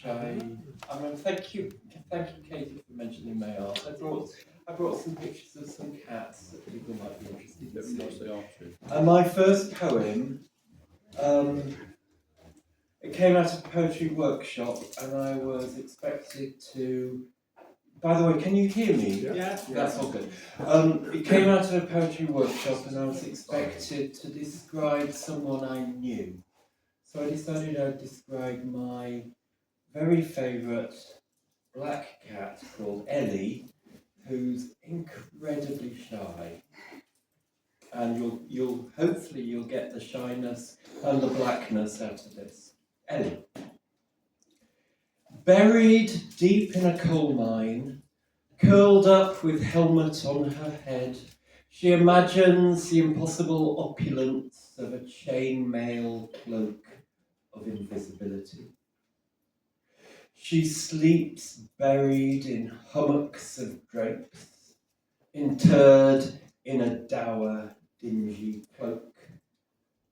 which I mean, thank you, Katie, for mentioning my art. I brought some pictures of some cats that people might be interested in seeing. And my first poem, it came out of a poetry workshop, and I was expected to. By the way, can you hear me? Yeah. That's all good. It came out of a poetry workshop, and I was expected to describe someone I knew. So I decided I'd describe my very favourite black cat called Ellie, who's incredibly shy. And you'll hopefully get the shyness and the blackness out of this. Ellie. Buried deep in a coal mine, curled up with helmet on her head, she imagines the impossible opulence of a chainmail cloak of invisibility. She sleeps buried in hummocks of drapes, interred in a dour, dingy cloak.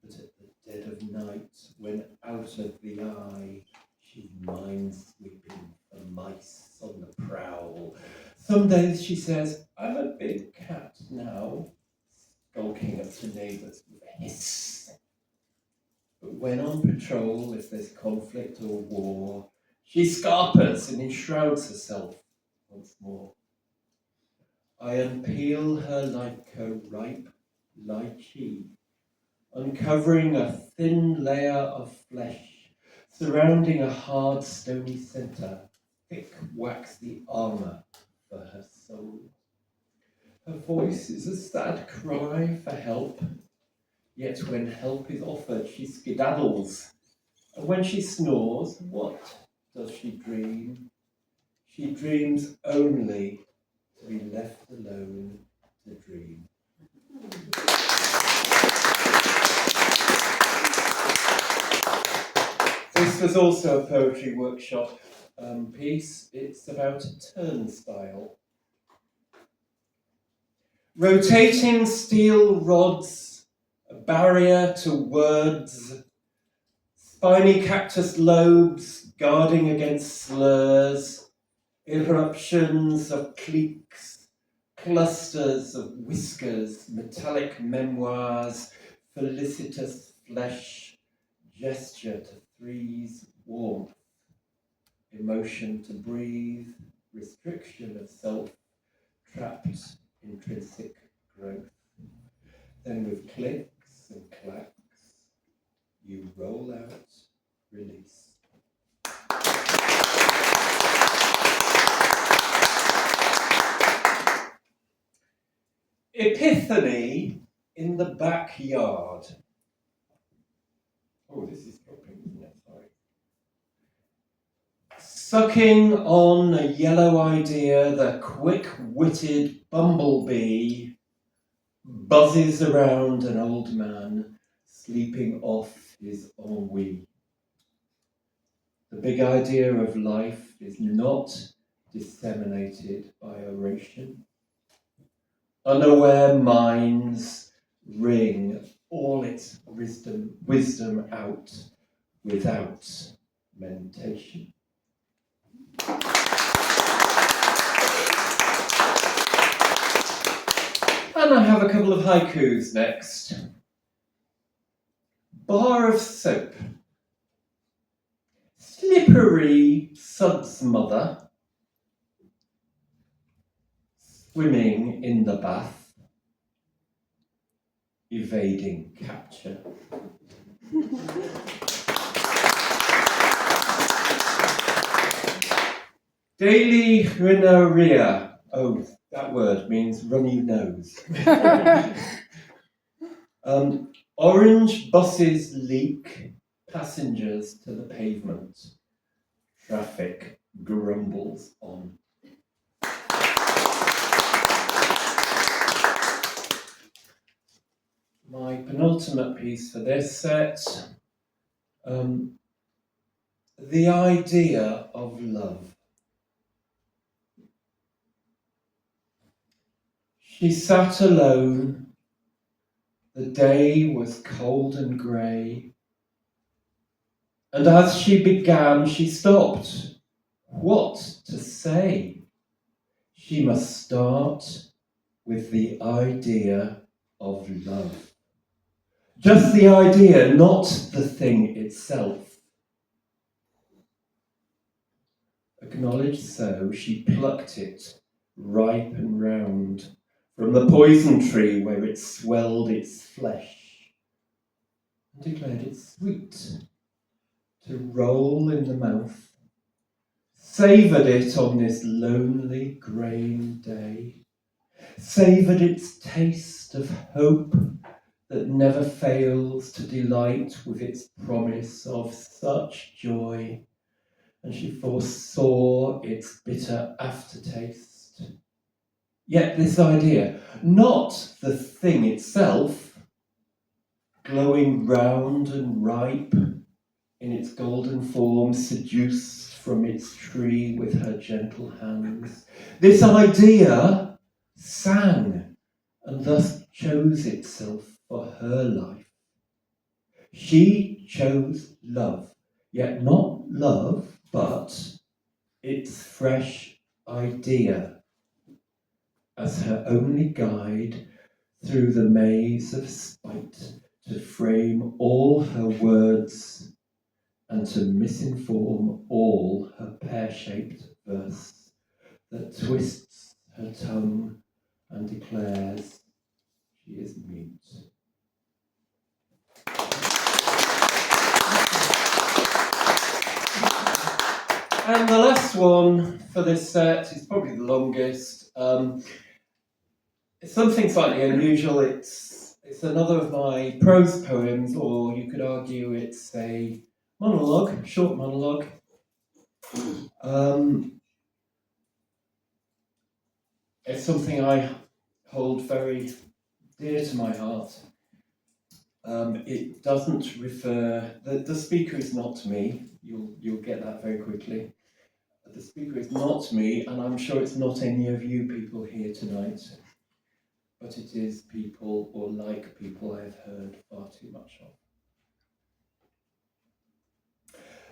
But at the dead of night, when out of the eye, she's mind-sweeping for mice on the prowl. Some days she says, I'm a big cat now, skulking up to neighbours with a hiss. But when on patrol, if there's conflict or war, she scarpers and enshrouds herself once more. I unpeel her like a ripe lychee, uncovering a thin layer of flesh surrounding a hard stony centre, thick waxy armour for her soul. Her voice is a sad cry for help, yet when help is offered she skedaddles, and when she snores, what does she dream? She dreams only to be left alone to dream. This was also a poetry workshop piece. It's about a turnstile. Rotating steel rods, a barrier to words, spiny cactus lobes guarding against slurs, eruptions of cliques, clusters of whiskers, metallic memoirs, felicitous flesh, gesture to freeze, warmth, emotion to breathe, restriction of self, trapped intrinsic growth. Then with clicks and clacks, you roll out, release. Epiphany in the backyard. Oh, this is dropping, isn't it? Sorry. Sucking on a yellow idea, the quick-witted bumblebee buzzes around an old man sleeping off his ennui. The big idea of life is not disseminated by oration. Unaware minds wring all its wisdom out without mentation. And I have a couple of haikus next. Bar of soap. Slippery Sud's mother, swimming in the bath, evading capture. Daily rhinorrhea. Oh, that word means runny nose. Orange buses leak passengers to the pavement. Traffic grumbles on. My penultimate piece for this set, the idea of love. She sat alone. The day was cold and grey. And as she began, she stopped. What to say? She must start with the idea of love. Just the idea, not the thing itself. Acknowledged so, she plucked it, ripe and round, from the poison tree where it swelled its flesh, and declared it sweet to roll in the mouth, savoured it on this lonely greying day, savoured its taste of hope that never fails to delight with its promise of such joy, and she foresaw its bitter aftertaste. Yet this idea, not the thing itself, glowing round and ripe in its golden form, seduced from its tree with her gentle hands, this idea sang and thus chose itself for her life. She chose love, yet not love, but its fresh idea as her only guide through the maze of spite, to frame all her words and to misinform all her pear-shaped verse that twists her tongue and declares she is mute. And the last one for this set is probably the longest. It's something slightly unusual. It's another of my prose poems, or you could argue it's a monologue, short monologue. It's something I hold very dear to my heart. It doesn't refer. The speaker is not me. You'll get that very quickly. The speaker is not me, and I'm sure it's not any of you people here tonight. But it is people, or like people I've heard far too much of.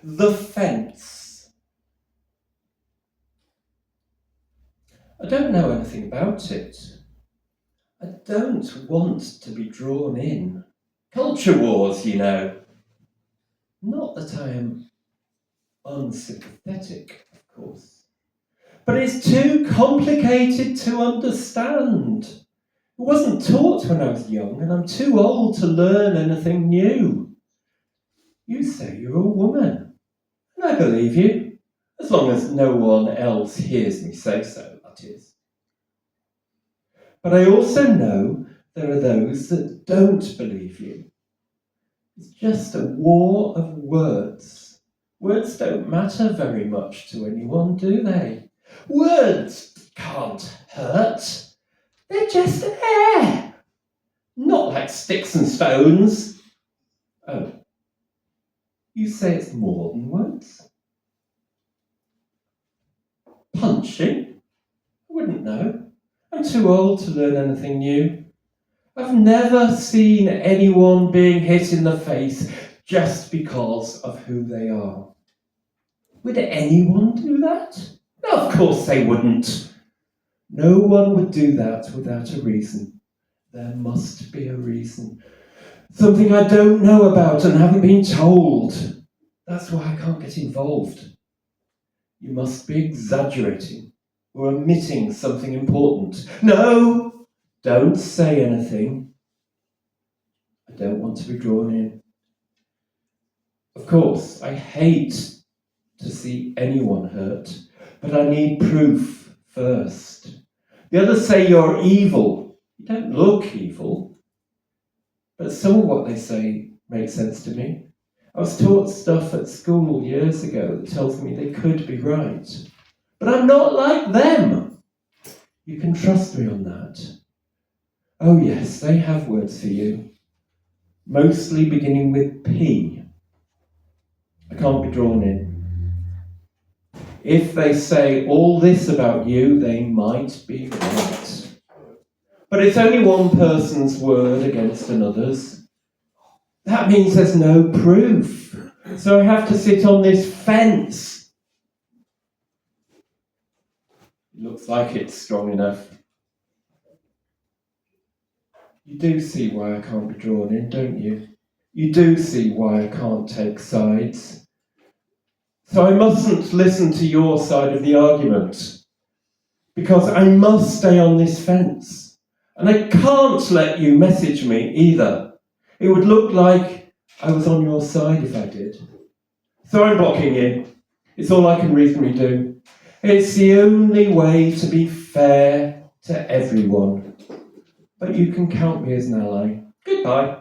The fence. I don't know anything about it. I don't want to be drawn in. Culture wars, you know. Not that I am unsympathetic, of course. But it's too complicated to understand. It wasn't taught when I was young, and I'm too old to learn anything new. You say you're a woman, and I believe you, as long as no one else hears me say so, that is. But I also know there are those that don't believe you. It's just a war of words. Words don't matter very much to anyone, do they? Words can't hurt. They're just air. Not like sticks and stones. Oh, you say it's more than words? Punching? I wouldn't know. I'm too old to learn anything new. I've never seen anyone being hit in the face just because of who they are. Would anyone do that? No, of course they wouldn't. No one would do that without a reason. There must be a reason. Something I don't know about and haven't been told. That's why I can't get involved. You must be exaggerating or omitting something important. No, don't say anything. I don't want to be drawn in. Of course, I hate to see anyone hurt, but I need proof first. The others say you're evil. You don't look evil. But some of what they say makes sense to me. I was taught stuff at school years ago that tells me they could be right. But I'm not like them. You can trust me on that. Oh yes, they have words for you. Mostly beginning with P. I can't be drawn in. If they say all this about you, they might be right. But it's only one person's word against another's. That means there's no proof. So I have to sit on this fence. It looks like it's strong enough. You do see why I can't be drawn in, don't you? You do see why I can't take sides. So I mustn't listen to your side of the argument, because I must stay on this fence. And I can't let you message me either. It would look like I was on your side if I did. So I'm blocking you. It's all I can reasonably do. It's the only way to be fair to everyone. But you can count me as an ally. Goodbye.